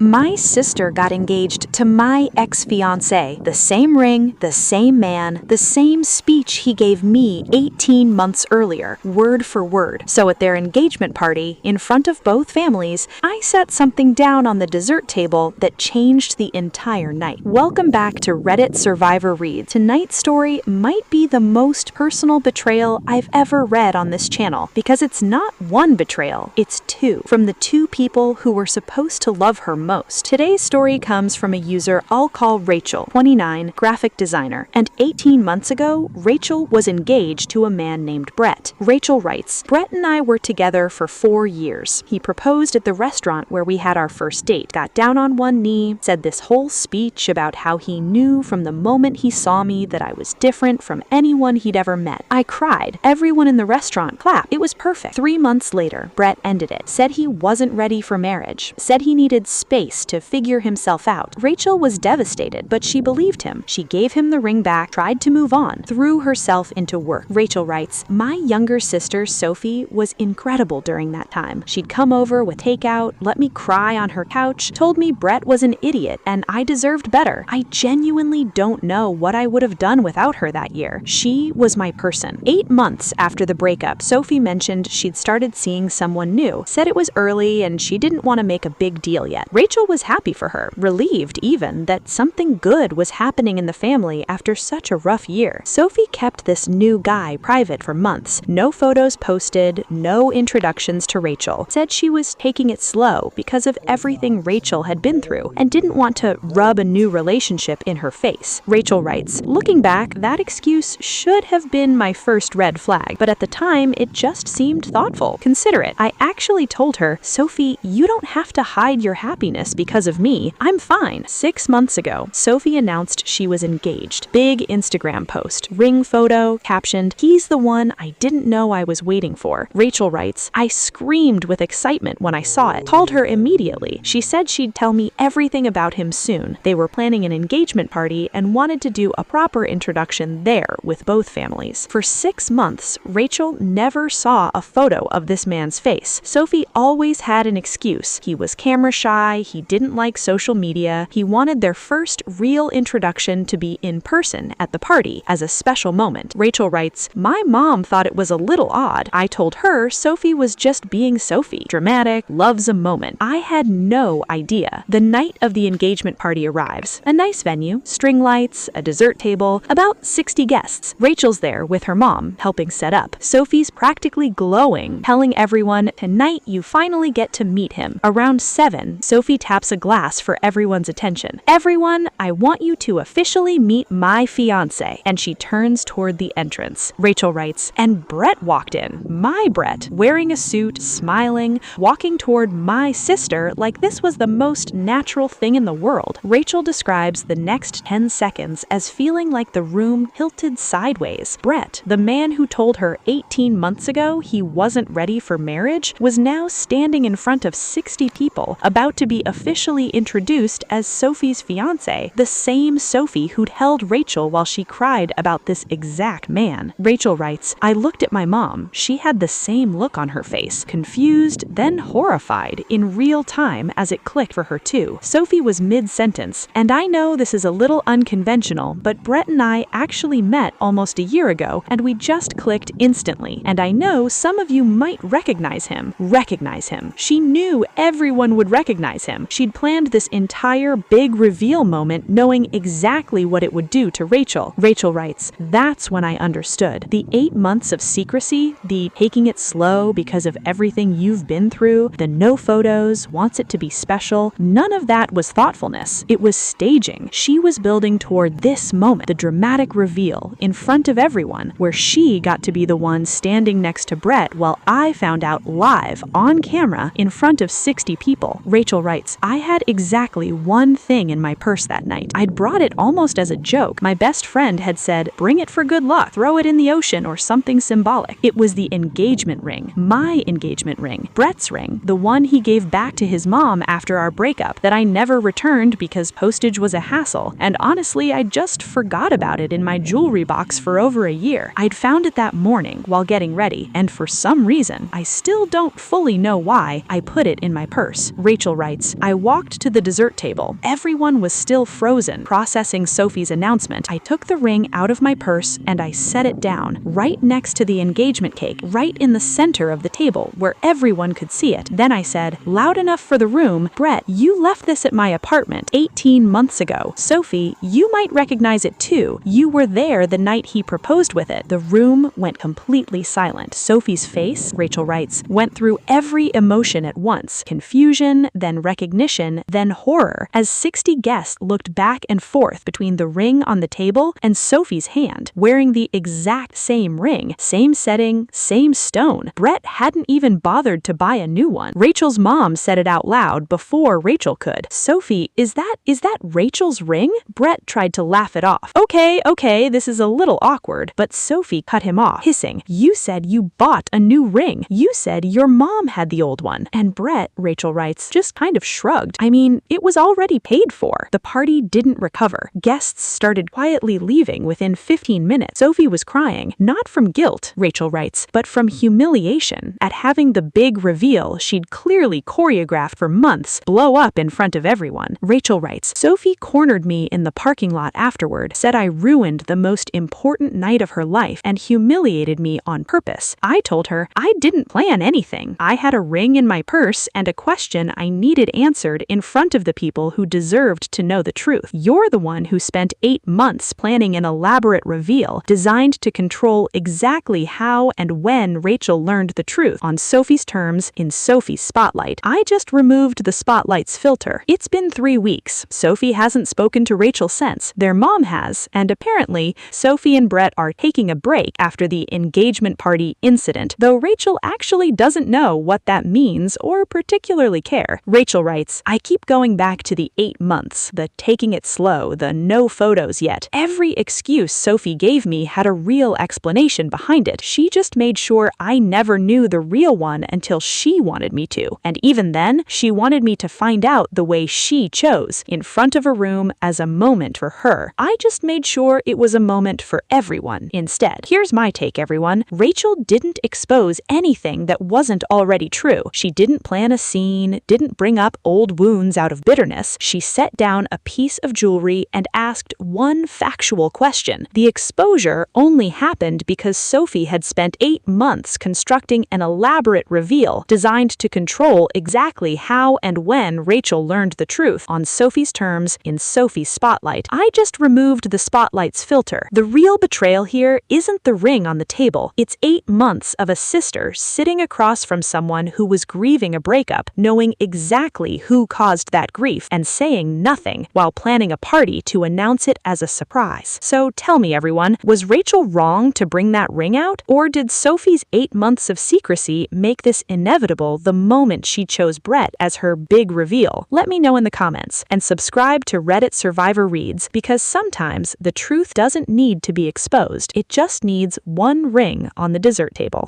My sister got engaged to my ex-fiancé. The same ring, the same man, the same speech he gave me 18 months earlier, word for word. So at their engagement party, in front of both families, I set something down on the dessert table that changed the entire night. Welcome back to Reddit Survivor Reads. Tonight's story might be the most personal betrayal I've ever read on this channel, because it's not one betrayal, it's two, from the two people who were supposed to love her most. Today's story comes from a user I'll call Rachel, 29, graphic designer, and 18 months ago, Rachel was engaged to a man named Brett. Rachel writes, "Brett and I were together for 4 years. He proposed at the restaurant where we had our first date, got down on one knee, said this whole speech about how he knew from the moment he saw me that I was different from anyone he'd ever met. I cried. Everyone in the restaurant clapped. It was perfect. 3 months later, Brett ended it, said he wasn't ready for marriage, said he needed space to figure himself out. Rachel was devastated, but she believed him. She gave him the ring back, tried to move on, threw herself into work." Rachel writes, "My younger sister, Sophie, was incredible during that time. She'd come over with takeout, let me cry on her couch, told me Brett was an idiot and I deserved better. I genuinely don't know what I would have done without her that year. She was my person." 8 months after the breakup, Sophie mentioned she'd started seeing someone new, said it was early and she didn't want to make a big deal yet. Rachel was happy for her, relieved even that something good was happening in the family after such a rough year. Sophie kept this new guy private for months. No photos posted, no introductions to Rachel. Said she was taking it slow because of everything Rachel had been through and didn't want to rub a new relationship in her face. Rachel writes, "Looking back, that excuse should have been my first red flag, but at the time it just seemed thoughtful, considerate. I actually told her, 'Sophie, you don't have to hide your happiness because of me. I'm fine.'" 6 months ago, Sophie announced she was engaged. Big Instagram post, ring photo, captioned, "He's the one I didn't know I was waiting for." Rachel writes, "I screamed with excitement when I saw it. Called her immediately. She said she'd tell me everything about him soon. They were planning an engagement party and wanted to do a proper introduction there with both families." For 6 months, Rachel never saw a photo of this man's face. Sophie always had an excuse. He was camera shy, he didn't like social media, he wanted their first real introduction to be in person at the party as a special moment. Rachel writes, "My mom thought it was a little odd. I told her Sophie was just being Sophie, dramatic, loves a moment. I had no idea." The night of the engagement party arrives. A nice venue, string lights, a dessert table, about 60 guests. Rachel's there with her mom, helping set up. Sophie's practically glowing, telling everyone, "Tonight you finally get to meet him." Around 7, Sophie taps a glass for everyone's attention. "Everyone, I want you to officially meet my fiancé." And she turns toward the entrance. Rachel writes, "And Brett walked in. My Brett, wearing a suit, smiling, walking toward my sister like this was the most natural thing in the world." Rachel describes the next 10 seconds as feeling like the room tilted sideways. Brett, the man who told her 18 months ago he wasn't ready for marriage, was now standing in front of 60 people, about to be officially introduced as Sophie's fiancé, the same Sophie who'd held Rachel while she cried about this exact man. Rachel writes, "I looked at my mom. She had the same look on her face, confused, then horrified, in real time as it clicked for her too." Sophie was mid-sentence, "And I know this is a little unconventional, but Brett and I actually met almost a year ago, and we just clicked instantly. And I know some of you might recognize him." Recognize him. She knew everyone would recognize him. She'd planned this entire big reveal moment knowing exactly what it would do to Rachel. Rachel writes, "That's when I understood. The 8 months of secrecy, the taking it slow because of everything you've been through, the no photos, wants it to be special, none of that was thoughtfulness. It was staging. She was building toward this moment, the dramatic reveal, in front of everyone, where she got to be the one standing next to Brett while I found out live, on camera, in front of 60 people." Rachel writes, "I had exactly one thing in my purse that night. I'd brought it almost as a joke. My best friend had said, 'Bring it for good luck, throw it in the ocean,' or something symbolic. It was the engagement ring, my engagement ring, Brett's ring, the one he gave back to his mom after our breakup that I never returned because postage was a hassle, and honestly I just forgot about it in my jewelry box for over a year. I'd found it that morning while getting ready, and for some reason, I still don't fully know why, I put it in my purse." Rachel writes, writes, I walked to the dessert table. Everyone was still frozen, processing Sophie's announcement. I took the ring out of my purse and I set it down, right next to the engagement cake, right in the center of the table, where everyone could see it. Then I said, loud enough for the room, Brett, you left this at my apartment 18 months ago. Sophie, you might recognize it too. You were there the night he proposed with it. The room went completely silent. Sophie's face, Rachel writes, went through every emotion at once. Confusion, then recognition, then horror, as 60 guests looked back and forth between the ring on the table and Sophie's hand, wearing the exact same ring, same setting, same stone. Brett hadn't even bothered to buy a new one. Rachel's mom said it out loud before Rachel could. Sophie, is that Rachel's ring? Brett tried to laugh it off. Okay, this is a little awkward, but Sophie cut him off, hissing, you said you bought a new ring. You said your mom had the old one. And Brett, Rachel writes, just kind of shrugged. I mean, it was already paid for. The party didn't recover. Guests started quietly leaving within 15 minutes. Sophie was crying, not from guilt, Rachel writes, but from humiliation at having the big reveal she'd clearly choreographed for months blow up in front of everyone. Rachel writes, Sophie cornered me in the parking lot afterward, said I ruined the most important night of her life and humiliated me on purpose. I told her I didn't plan anything. I had a ring in my purse and a question I needed answered in front of the people who deserved to know the truth. You're the one who spent 8 months planning an elaborate reveal designed to control exactly how and when Rachel learned the truth on Sophie's terms in Sophie's spotlight. I just removed the spotlight's filter. It's been 3 weeks. Sophie hasn't spoken to Rachel since. Their mom has, and apparently, Sophie and Brett are taking a break after the engagement party incident, though Rachel actually doesn't know what that means or particularly care. Rachel writes, I keep going back to the 8 months, the taking it slow, the no photos yet. Every excuse Sophie gave me had a real explanation behind it. She just made sure I never knew the real one until she wanted me to. And even then, she wanted me to find out the way she chose, in front of a room as a moment for her. I just made sure it was a moment for everyone instead. Here's my take, everyone. Rachel didn't expose anything that wasn't already true. She didn't plan a scene, didn't bring up old wounds out of bitterness. She set down a piece of jewelry and asked one factual question. The exposure only happened because Sophie had spent 8 months constructing an elaborate reveal designed to control exactly how and when Rachel learned the truth on Sophie's terms in Sophie's spotlight. I just removed the spotlight's filter. The real betrayal here isn't the ring on the table. It's 8 months of a sister sitting across from someone who was grieving a breakup, knowing exactly who caused that grief, and saying nothing while planning a party to announce it as a surprise. So tell me, everyone, was Rachel wrong to bring that ring out? Or did Sophie's 8 months of secrecy make this inevitable the moment she chose Brett as her big reveal? Let me know in the comments, and subscribe to Reddit Survivor Reads, because sometimes the truth doesn't need to be exposed. It just needs one ring on the dessert table.